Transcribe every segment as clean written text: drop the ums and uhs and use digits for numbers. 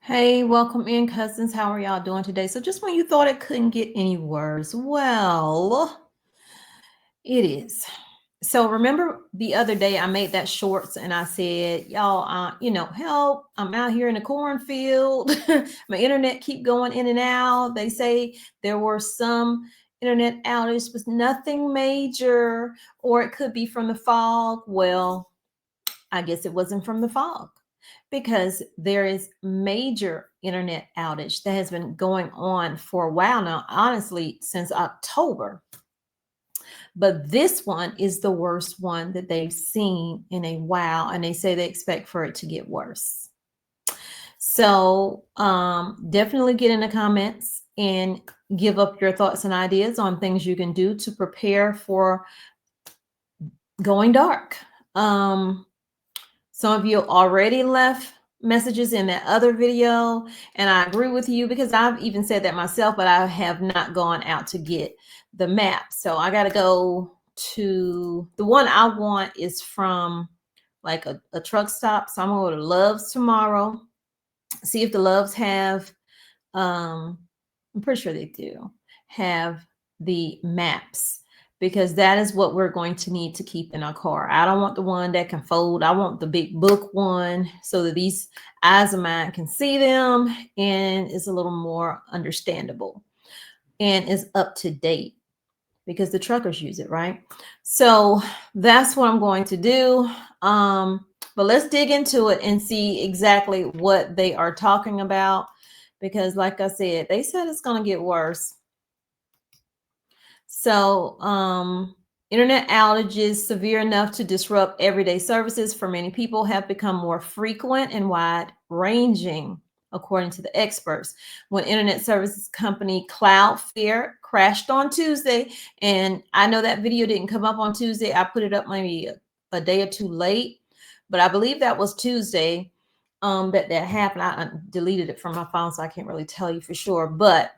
Hey, welcome in, cousins. How are y'all doing today? So, just when you thought it couldn't get any worse, well, it is. So, remember the other day I made that shorts and I said, y'all, help! I'm out here in the cornfield. My internet keep going in and out. They say there were some internet outage, but nothing major, or it could be from the fog. Well, I guess it wasn't from the fog because there is major internet outage that has been going on for a while now, honestly, since October. But this one is the worst one that they've seen in a while, and they say they expect for it to get worse. So definitely get in the comments and give up your thoughts and ideas on things you can do to prepare for going dark. Some of you already left messages in that other video, and I agree with you because I've even said that myself, but I have not gone out to get the map. So I got to go to the one I want is from like a truck stop. So I'm going to go to Love's tomorrow, see if the Loves have, I'm pretty sure they do have the maps, because that is what we're going to need to keep in our car. I don't want the one that can fold. I want the big book one so that these eyes of mine can see them and is a little more understandable and is up to date because the truckers use it, right? So that's what I'm going to do. But let's dig into it and see exactly what they are talking about, because like I said, they said it's going to get worse. So, internet outages severe enough to disrupt everyday services for many people have become more frequent and wide-ranging, according to the experts. When internet services company Cloudflare crashed on Tuesday, and I know that video didn't come up on Tuesday. I put it up maybe a day or two late, but I believe that was Tuesday that happened. I deleted it from my phone, so I can't really tell you for sure, but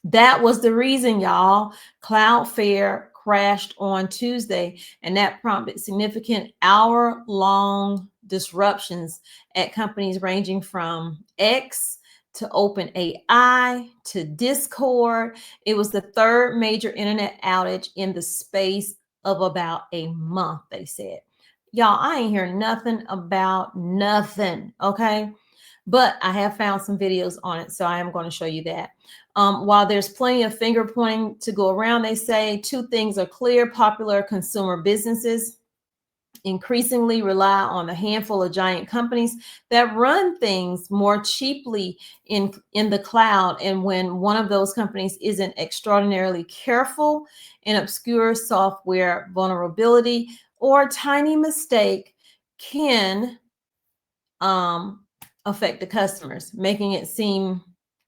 that was the reason, y'all. Cloudflare crashed on Tuesday, and that prompted significant hour-long disruptions at companies ranging from X to OpenAI to Discord. It was the third major internet outage in the space of about a month, they said. Y'all, I ain't hear nothing about nothing, okay? But I have found some videos on it, so I am going to show you that. While there's plenty of finger pointing to go around, they say two things are clear. Popular consumer businesses increasingly rely on a handful of giant companies that run things more cheaply in the cloud. And when one of those companies isn't extraordinarily careful, an obscure software vulnerability or a tiny mistake can affect the customers, making it seem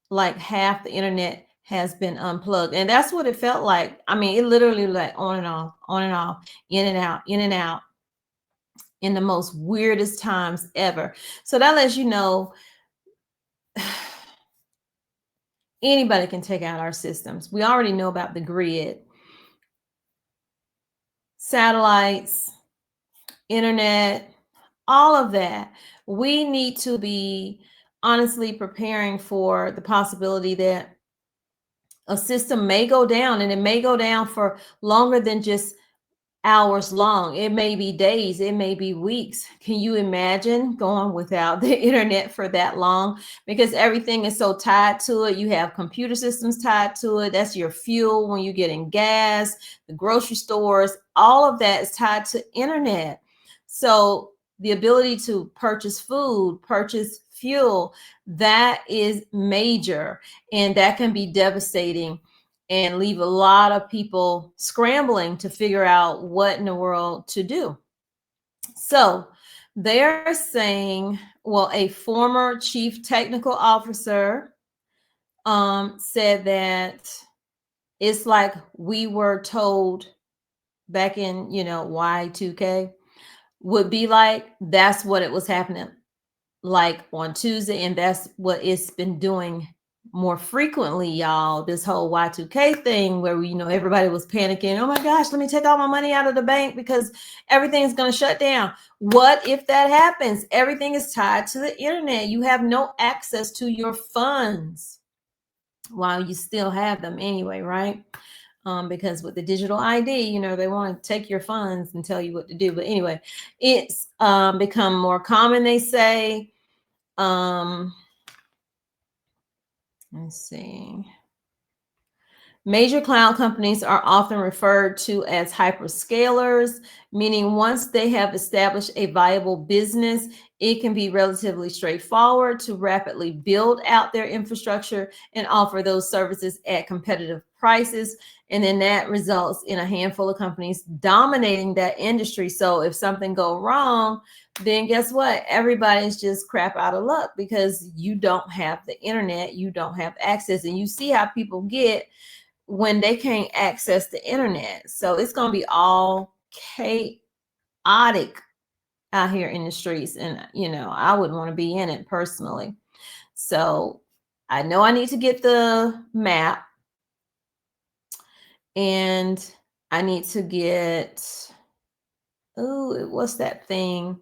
like half the internet has been unplugged. And that's what it felt like. I mean, it literally like on and off, in and out, in and out, in the most weirdest times ever. So that lets you know anybody can take out our systems. We already know about the grid, satellites, internet, all of that. We need to be honestly preparing for the possibility that a system may go down, and it may go down for longer than just hours long. It may be days, it may be weeks. Can you imagine going without the internet for that long? Because everything is so tied to it. You have computer systems tied to it. That's your fuel when you're getting gas, the grocery stores, all of that is tied to internet. So the ability to purchase food, purchase fuel, that is major, and that can be devastating and leave a lot of people scrambling to figure out what in the world to do. So they're saying, well, a former chief technical officer said that it's like we were told back in, Y2K would be like, that's what it was happening like on Tuesday, and that's what it's been doing more frequently, y'all. This whole Y2K thing where we, everybody was panicking. Oh my gosh, let me take all my money out of the bank because everything's going to shut down. What if that happens? Everything is tied to the internet. You have no access to your funds while you still have them anyway, right? Because with the digital ID, they want to take your funds and tell you what to do. But anyway, it's become more common, they say. Let's see. Major cloud companies are often referred to as hyperscalers, meaning once they have established a viable business, it can be relatively straightforward to rapidly build out their infrastructure and offer those services at competitive prices. And then that results in a handful of companies dominating that industry. So if something goes wrong, then guess what? Everybody's just crap out of luck because you don't have the internet, you don't have access. And you see how people get when they can't access the internet. So it's going to be all chaotic out here in the streets. And, I wouldn't want to be in it personally. So I know I need to get the map, and I need to get, what's that thing?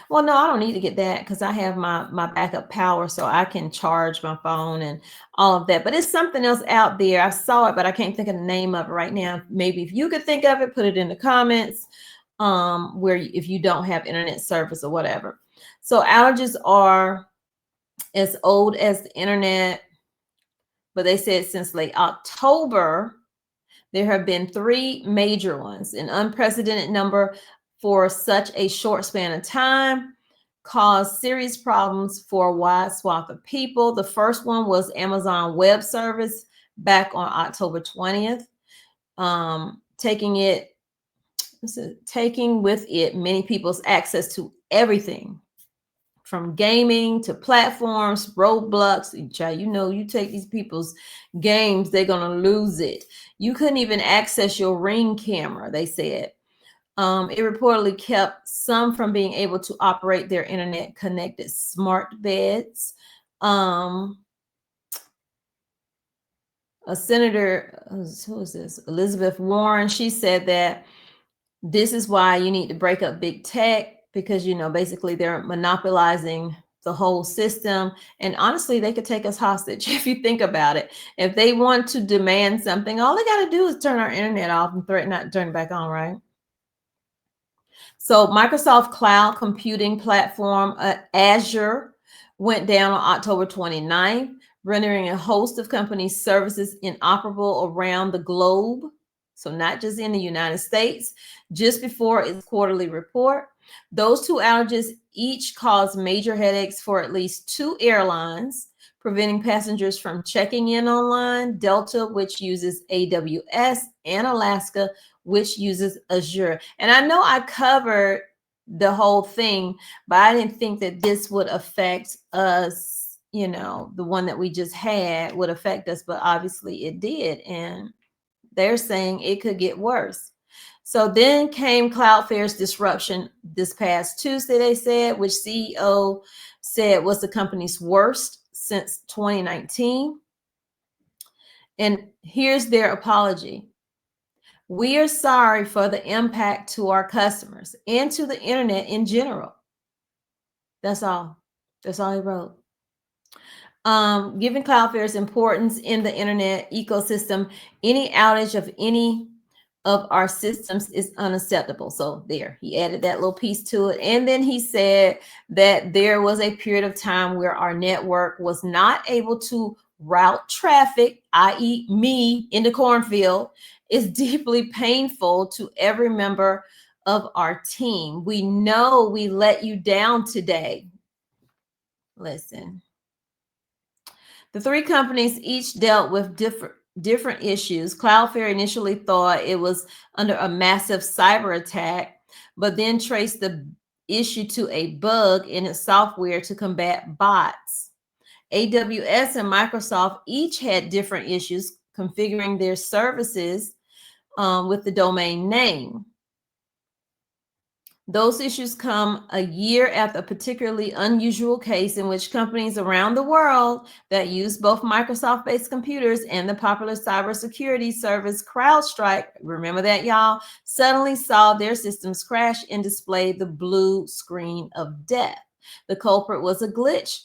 Well, no, I don't need to get that because I have my backup power, so I can charge my phone and all of that. But it's something else out there. I saw it, but I can't think of the name of it right now. Maybe if you could think of it, put it in the comments, if you don't have internet service or whatever. So outages are as old as the internet, but they said since late October, there have been 3 major ones, an unprecedented number for such a short span of time, caused serious problems for a wide swath of people. The first one was Amazon Web Service back on October 20th, taking with it many people's access to everything from gaming to platforms, roadblocks. You take these people's games, they're going to lose it. You couldn't even access your Ring camera, they said. It reportedly kept some from being able to operate their internet-connected smart beds. A senator, who is this? Elizabeth Warren, she said that this is why you need to break up big tech because, basically they're monopolizing the whole system. And honestly, they could take us hostage if you think about it. If they want to demand something, all they got to do is turn our internet off and threaten not to turn it back on, right? So Microsoft Cloud Computing Platform, Azure, went down on October 29th, rendering a host of companies' services inoperable around the globe. So not just in the United States, just before its quarterly report. Those 2 outages each caused major headaches for at least 2 airlines, preventing passengers from checking in online. Delta, which uses AWS, and Alaska, which uses Azure. And I know I covered the whole thing, but I didn't think that this would affect us. The one that we just had would affect us, but obviously it did. And they're saying it could get worse. So then came Cloudflare's disruption this past Tuesday, they said, which CEO said was the company's worst since 2019. And here's their apology. We are sorry for the impact to our customers and to the internet in general. That's all. That's all he wrote. Given Cloudflare's importance in the internet ecosystem, any outage of any of our systems is unacceptable. So there, he added that little piece to it. And then he said that there was a period of time where our network was not able to route traffic, i.e. me in the cornfield. Is deeply painful to every member of our team. We know we let you down today. Listen. The 3 companies each dealt with different issues. Cloudflare initially thought it was under a massive cyber attack, but then traced the issue to a bug in its software to combat bots. AWS and Microsoft each had different issues configuring their services with the domain name. Those issues come a year after a particularly unusual case in which companies around the world that use both Microsoft-based computers and the popular cybersecurity service CrowdStrike, remember that, y'all, suddenly saw their systems crash and display the blue screen of death. The culprit was a glitch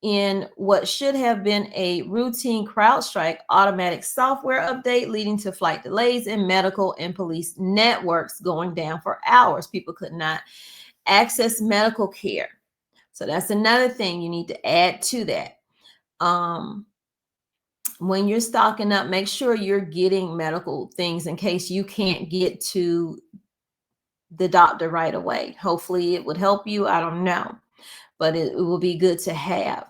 in what should have been a routine CrowdStrike automatic software update, leading to flight delays in medical and police networks going down for hours. People could not access medical care. So that's another thing you need to add to that. When you're stocking up, make sure you're getting medical things in case you can't get to the doctor right away. Hopefully it would help you. I don't know, but it will be good to have.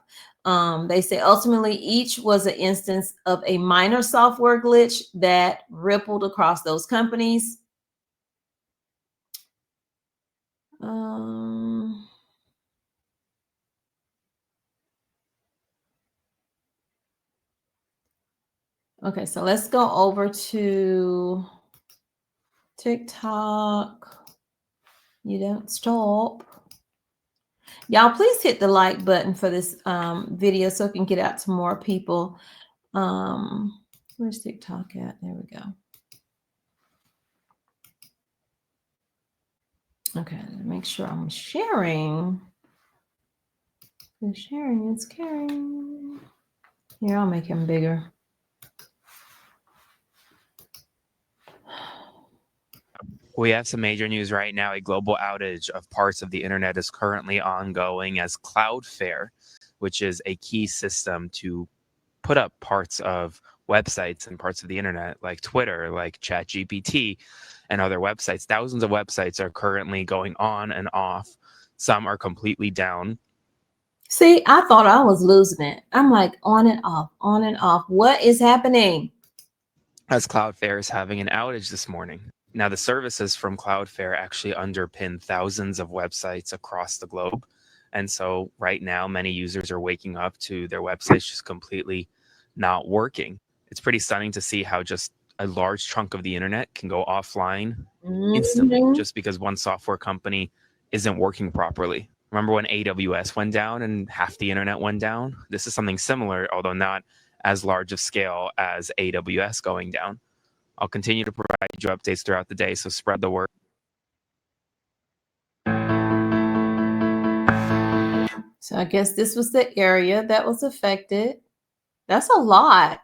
They say ultimately each was an instance of a minor software glitch that rippled across those companies. Okay, so let's go over to TikTok. You don't stop. Y'all, please hit the like button for this video so it can get out to more people. Where's TikTok at? There we go. Okay, make sure I'm sharing. Sharing is caring. Here, I'll make him bigger. We have some major news right now. A global outage of parts of the internet is currently ongoing as Cloudflare, which is a key system to put up parts of websites and parts of the internet like Twitter, like ChatGPT and other websites. Thousands of websites are currently going on and off. Some are completely down. See, I thought I was losing it. I'm like on and off, on and off. What is happening? As Cloudflare is having an outage this morning. Now, the services from Cloudflare actually underpin thousands of websites across the globe. And so right now, many users are waking up to their websites just completely not working. It's pretty stunning to see how just a large chunk of the internet can go offline instantly just because one software company isn't working properly. Remember when AWS went down and half the internet went down? This is something similar, although not as large of scale as AWS going down. I'll continue to provide you updates throughout the day, so spread the word. So I guess this was the area that was affected. That's a lot.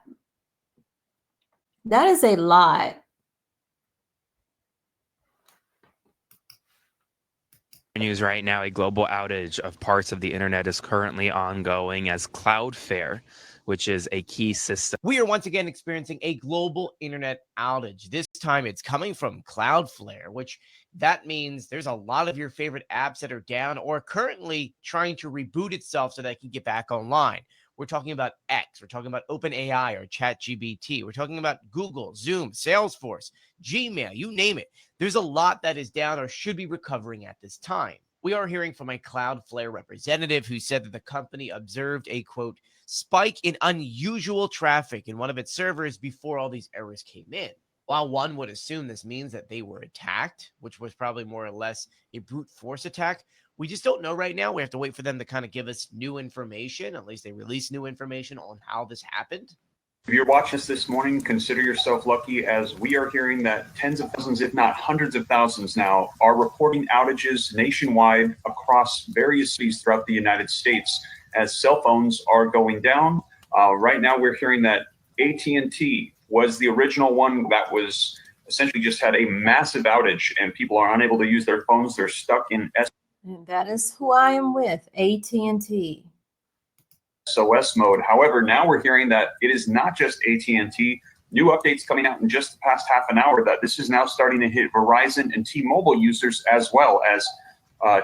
That is a lot. News right now, a global outage of parts of the internet is currently ongoing as Cloudflare, which is a key system. We are once again experiencing a global internet outage. This time it's coming from Cloudflare, which that means there's a lot of your favorite apps that are down or currently trying to reboot itself so that it can get back online. We're talking about X, we're talking about OpenAI or ChatGPT, we're talking about Google, Zoom, Salesforce, Gmail, you name it. There's a lot that is down or should be recovering at this time. We are hearing from a Cloudflare representative who said that the company observed a, quote, spike in unusual traffic in one of its servers before all these errors came in. While one would assume this means that they were attacked, which was probably more or less a brute force attack, we just don't know right now. We have to wait for them to kind of give us new information. At least they release new information on how this happened. If you're watching this morning, consider yourself lucky, as we are hearing that tens of thousands, if not hundreds of thousands now, are reporting outages nationwide across various cities throughout the United States as cell phones are going down. Right now, we're hearing that AT&T was the original one that was essentially just had a massive outage and people are unable to use their phones. They're stuck in And that is who I am with, AT&T. SOS mode. However, now we're hearing that it is not just AT&T. New updates coming out in just the past half an hour that this is now starting to hit Verizon and T-Mobile users, as well as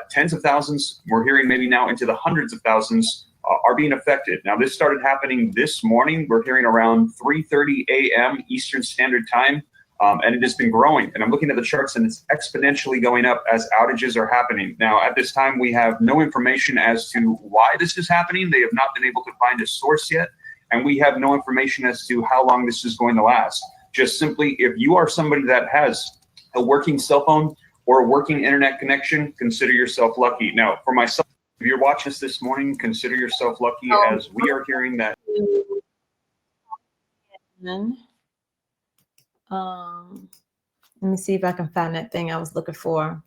tens of thousands. We're hearing maybe now into the hundreds of thousands are being affected. Now, this started happening this morning. We're hearing around 3:30 a.m. Eastern Standard Time. And it has been growing. And I'm looking at the charts and it's exponentially going up as outages are happening. Now, at this time, we have no information as to why this is happening. They have not been able to find a source yet. And we have no information as to how long this is going to last. Just simply, if you are somebody that has a working cell phone or a working internet connection, consider yourself lucky. Now, for myself, if you're watching this morning, consider yourself lucky, as we are hearing that. Let me see if I can find that thing I was looking for.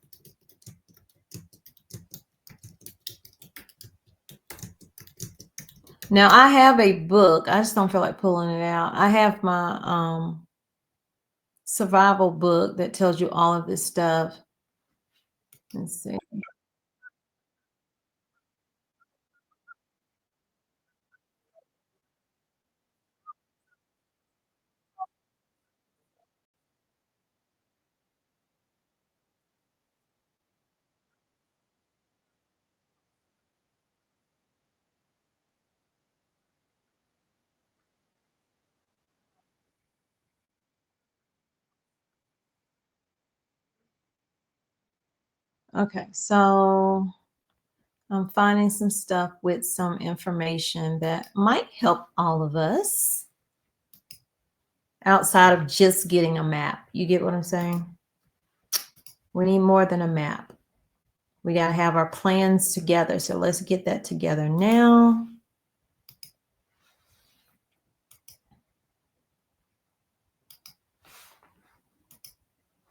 Now I have a book. I just don't feel like pulling it out. I have my survival book that tells you all of this stuff. Let's see. Okay, so I'm finding some stuff with some information that might help all of us outside of just getting a map. You get what I'm saying? We need more than a map. We got to have our plans together. So let's get that together now.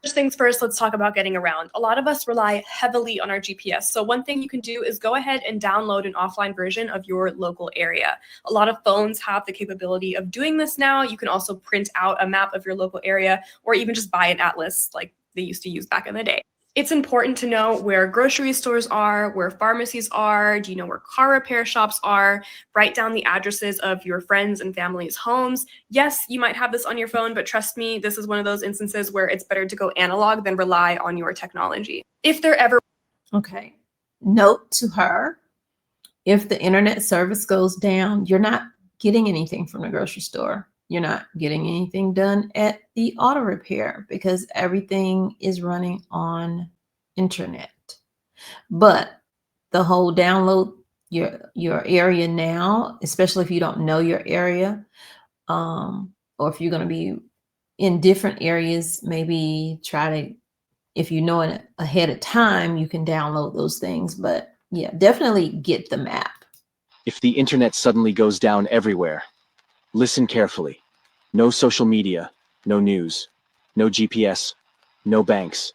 First things first, let's talk about getting around. A lot of us rely heavily on our GPS. So one thing you can do is go ahead and download an offline version of your local area. A lot of phones have the capability of doing this now. You can also print out a map of your local area, or even just buy an atlas like they used to use back in the day. It's important to know where grocery stores are, where pharmacies are. Do you know where car repair shops are? Write down the addresses of your friends and family's homes. Yes, you might have this on your phone, but trust me, this is one of those instances where it's better to go analog than rely on your technology. If there ever... Okay, note to her, if the internet service goes down, you're not getting anything from the grocery store. You're not getting anything done at the auto repair because everything is running on internet. But the whole download your area now, especially if you don't know your area, or if you're going to be in different areas, maybe try to, if you know it ahead of time, you can download those things. But yeah, definitely get the map. If the internet suddenly goes down everywhere, listen carefully. No social media, no news, no GPS, no banks.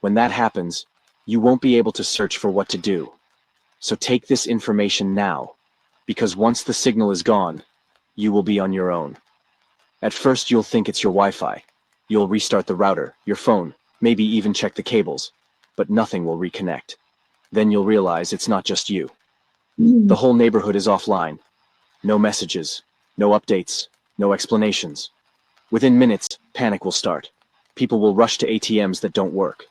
When that happens, you won't be able to search for what to do. So take this information now, because once the signal is gone, you will be on your own. At first, you'll think it's your Wi-Fi. You'll restart the router, your phone, maybe even check the cables, but nothing will reconnect. Then you'll realize it's not just you. The whole neighborhood is offline. No messages, no updates, no explanations. Within minutes, panic will start. People will rush to ATMs that don't work.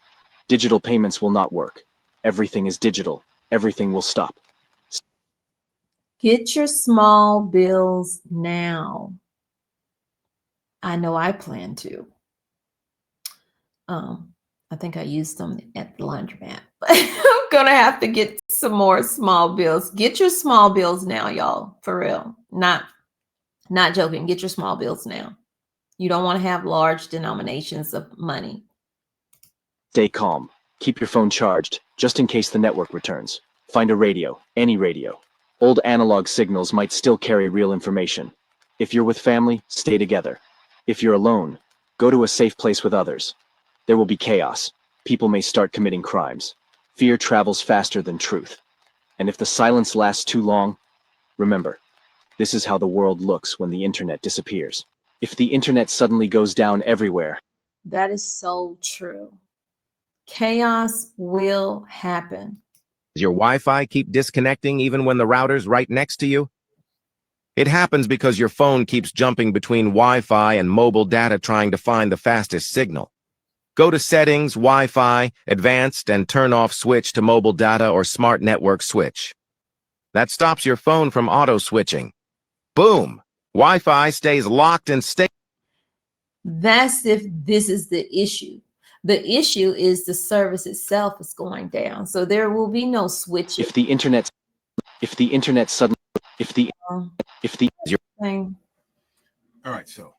Digital payments will not work. Everything is digital. Everything will stop. Get your small bills now. I know I plan to. I think I used them at the laundromat, but I'm gonna have to get some more small bills. Get your small bills now, y'all, for real. Not joking. Get your small bills now. You don't want to have large denominations of money. Stay calm. Keep your phone charged, just in case the network returns. Find a radio, any radio. Old analog signals might still carry real information. If you're with family, stay together. If you're alone, go to a safe place with others. There will be chaos. People may start committing crimes. Fear travels faster than truth. And if the silence lasts too long, remember, this is how the world looks when the internet disappears. If the internet suddenly goes down everywhere. That is so true. Chaos will happen. Does your Wi-Fi keep disconnecting even when the router's right next to you? It happens because your phone keeps jumping between Wi-Fi and mobile data trying to find the fastest signal. Go to Settings, Wi-Fi, Advanced, and turn off Switch to Mobile Data or Smart Network Switch. That stops your phone from auto-switching. Boom! Wi-Fi stays locked and stable. That's if this is the issue. The issue is the service itself is going down. So there will be no switching. If the internet suddenly, thing. All right, so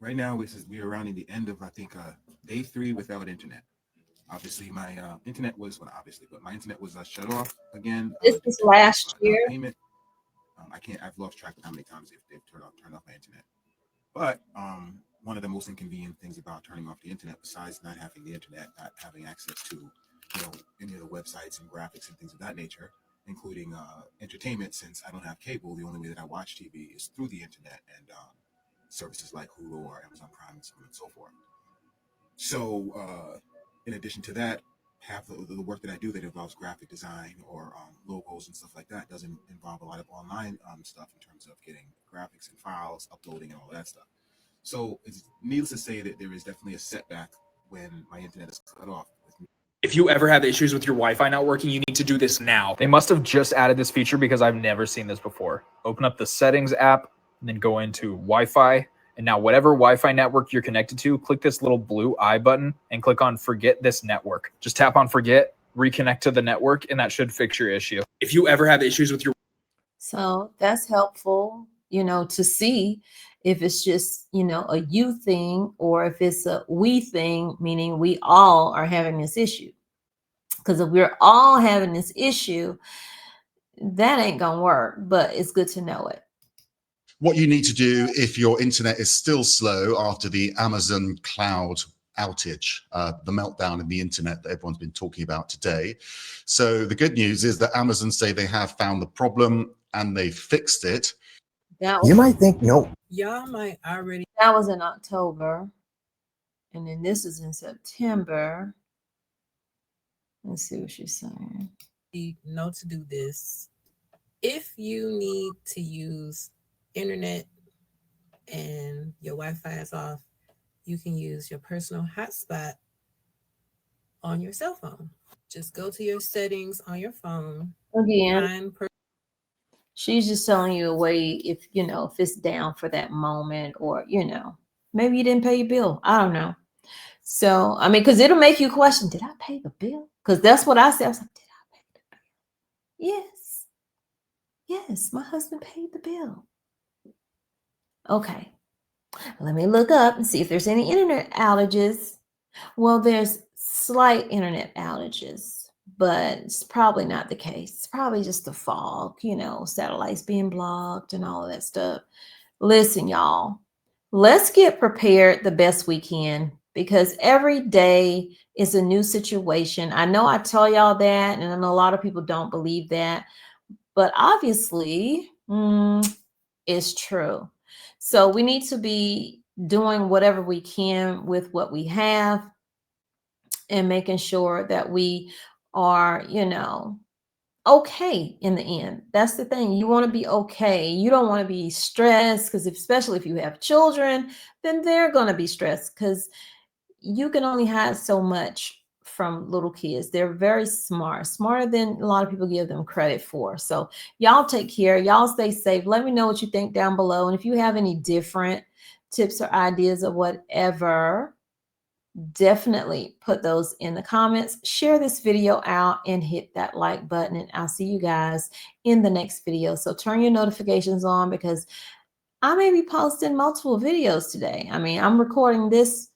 right now we are rounding the end of, I think, day 3 without internet. Obviously, my internet was, well, obviously, but my internet was shut off again. This was last year. Payment. I've lost track of how many times they've turned off my internet. But one of the most inconvenient things about turning off the internet, besides not having the internet, not having access to, any of the websites and graphics and things of that nature, including entertainment, since I don't have cable, the only way that I watch TV is through the internet and services like Hulu or Amazon Prime and so on and so forth. So in addition to that, half the work that I do that involves graphic design or logos and stuff like that doesn't involve a lot of online stuff in terms of getting graphics and files, uploading and all that stuff. So it's needless to say that there is definitely a setback when my internet is cut off. If you ever have issues with your Wi-Fi not working, you need to do this now. They must have just added this feature because I've never seen this before. Open up the settings app and then go into Wi-Fi. And now whatever Wi-Fi network you're connected to, click this little blue I button and click on forget this network. Just tap on forget, reconnect to the network, and that should fix your issue. If you ever have issues with your... So that's helpful, to see if it's just, a you thing or if it's a we thing, meaning we all are having this issue. Because if we're all having this issue, that ain't gonna work, but it's good to know it. What you need to do if your internet is still slow after the Amazon cloud outage, the meltdown in the internet that everyone's been talking about today. So the good news is that Amazon say they have found the problem and they fixed it. You might think, no. Y'all might already. That was in October. And then this is in September. Let's see what she's saying. You know to do this. If you need to use internet and your Wi-Fi is off, you can use your personal hotspot on your cell phone. Just go to your settings on your phone. Again, she's just telling you a way if it's down for that moment, or maybe you didn't pay your bill. I don't know. So because it'll make you question, did I pay the bill? Because that's what I said. I was like, did I pay the bill? Yes, my husband paid the bill. Okay, let me look up and see if there's any internet outages. Well, there's slight internet outages, but it's probably not the case. It's probably just the fog, satellites being blocked and all of that stuff. Listen, y'all, let's get prepared the best we can, because every day is a new situation. I know I tell y'all that, and I know a lot of people don't believe that, but obviously it's true. So we need to be doing whatever we can with what we have and making sure that we are, okay in the end. That's the thing. You want to be okay. You don't want to be stressed, because especially if you have children, then they're going to be stressed, because you can only hide so much from little kids. They're very smart, smarter than a lot of people give them credit for. So y'all take care. Y'all stay safe. Let me know what you think down below. And if you have any different tips or ideas or whatever, definitely put those in the comments. Share this video out and hit that like button. And I'll see you guys in the next video. So turn your notifications on, because I may be posting multiple videos today. I'm recording this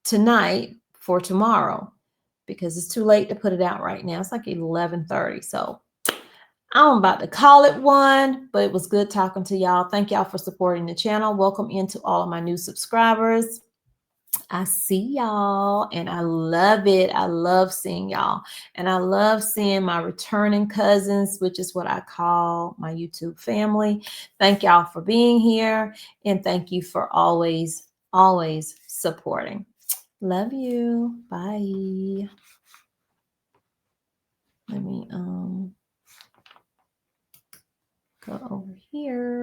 tonight for tomorrow, because it's too late to put it out right now. It's like 11:30. So I'm about to call it one, but it was good talking to y'all. Thank y'all for supporting the channel. Welcome into all of my new subscribers. I see y'all and I love it. I love seeing y'all, and I love seeing my returning cousins, which is what I call my YouTube family. Thank y'all for being here, and thank you for always supporting. Love you. Bye. Let me go over here.